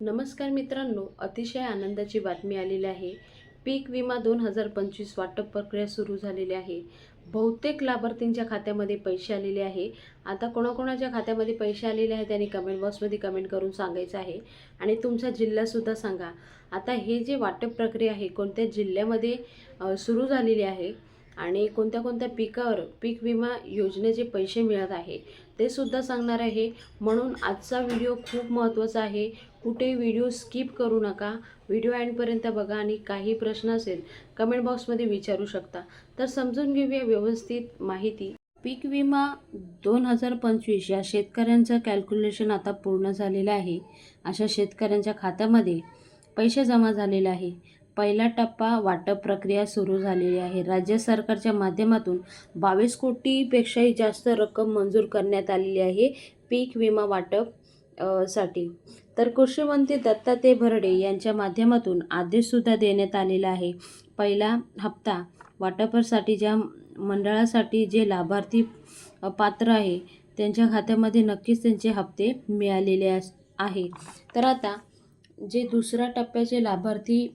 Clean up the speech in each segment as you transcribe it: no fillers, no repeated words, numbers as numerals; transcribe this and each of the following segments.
नमस्कार मित्रांनो, अतिशय आनंदाची बातमी आलेली आहे। पीक विमा 2025 वाटप प्रक्रिया सुरू झालेली आहे। बहुतेक लाभार्थींच्या खात्यामध्ये पैसे आलेले आहे। आता कोणाकोणाच्या खात्यामध्ये पैसे आलेले आहेत त्यांनी कमेंट बॉक्समध्ये कमेंट करून सांगायचं आहे आणि तुमचा जिल्हा सुद्धा सांगा। आता हे जे वाटप प्रक्रिया आहे कोणत्या जिल्ह्यामध्ये सुरू झालेली आहे आणि कोणत्या कोणत्या पिकावर पीक विमा योजनेचे पैसे मिळत आहे ते सुद्धा सांगणार आहे। म्हणून आजचा व्हिडिओ खूप महत्त्वाचा आहे। कुठे व्हिडिओ स्किप करू नका, व्हिडिओ एंडपर्यंत बघा आणि काही प्रश्न असेल कमेंट बॉक्समध्ये विचारू शकता। तर समजून घेऊया व्यवस्थित माहिती। पीक विमा 2025 या शेतकऱ्यांचं कॅल्क्युलेशन आता पूर्ण झालेलं आहे। अशा शेतकऱ्यांच्या खात्यामध्ये पैसे जमा झालेले आहे। पहिला टप्पा वाटप प्रक्रिया सुरू झालेली आहे। राज्य सरकारच्या माध्यमातून 22 कोटीपेक्षाही जास्त रक्कम मंजूर करण्यात आलेली आहे पीक विमा वाटप साठी। तर कृषी मंत्री दत्तात्रय भरणे यांच्या माध्यमातून आदेशसुद्धा देण्यात आलेला आहे। पहिला हप्ता वाटपासाठी ज्या मंडळासाठी जे लाभार्थी पात्र आहे त्यांच्या खात्यामध्ये नक्कीच त्यांचे हप्ते मिळालेले आहे। तर आता जे दुसऱ्या टप्प्याचे लाभार्थी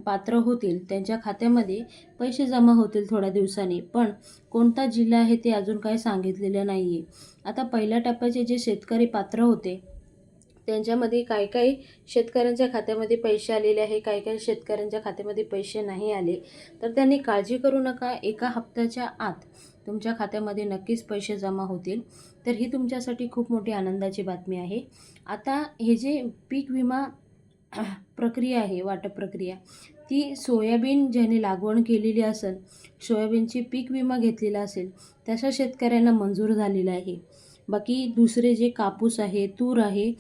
पात्र होतील त्यांच्या खात्यामध्ये पैसे जमा होतील थोड्या दिवसांनी, पण कोणता जिल्हा आहे ते अजून काही सांगितलेलं नाही आहे। आता पहिल्या टप्प्याचे जे शेतकरी पात्र होते त्यांच्यामध्ये काही शेतकऱ्यांच्या खात्यामध्ये पैसे आलेले आहे, काही शेतकऱ्यांच्या खात्यामध्ये पैसे नाही आले। तर त्यांनी काळजी करू नका, एका हप्त्याच्या आत तुमच्या खात्यामध्ये नक्कीच पैसे जमा होतील। तर ही तुमच्यासाठी खूप मोठी आनंदाची बातमी आहे। आता हे जे पीक विमा प्रक्रिया आहे, वाटप प्रक्रिया, ती सोयाबीन ज्याने लागवड केलेली असेल, सोयाबीनची पीक विमा घेतलेला असेल तशा शेतकऱ्यांना मंजूर झालेला आहे। बाकी दुसरे जे कापूस आहे, तूर आहे,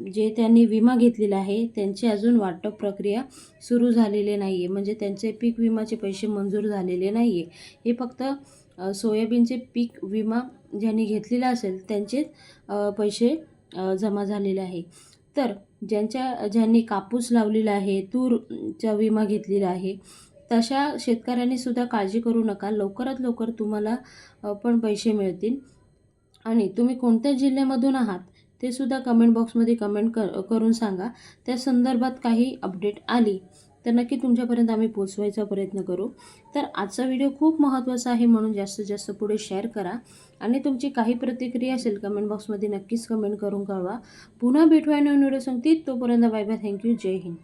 जे त्यांनी विमा घेतलेला आहे त्यांची अजून वाटप प्रक्रिया सुरू झालेली नाही आहे, म्हणजे त्यांचे पीक विमाचे पैसे मंजूर झालेले नाही आहे। हे फक्त सोयाबीनचे पीक विमा ज्यांनी घेतलेला असेल त्यांचे पैसे जमा झालेले आहे। तर ज्यांनी कापूस लावलेला आहे, तूरचा विमा घेतलेला आहे तशा शेतकऱ्यांनी सुद्धा काळजी करू नका, लवकरात लवकर तुम्हाला पण पैसे मिळतील। आणि तुम्ही कोणत्या जिल्ह्यामधून आहात ते सुद्धा कमेंट बॉक्समध्ये कमेंट करून सांगा। त्या संदर्भात काही अपडेट आली तर नक्की तुमच्यापर्यंत आम्ही पोचवायचा प्रयत्न करू। तर आजचा व्हिडिओ खूप महत्त्वाचा आहे म्हणून जास्तीत जास्त पुढे शेअर करा आणि तुमची काही प्रतिक्रिया असेल कमेंट बॉक्समध्ये नक्कीच कमेंट करून कळवा। पुन्हा भेटूया नवीन व्हिडिओ सांगते, तोपर्यंत बाय बाय, थँक्यू, जय हिंद।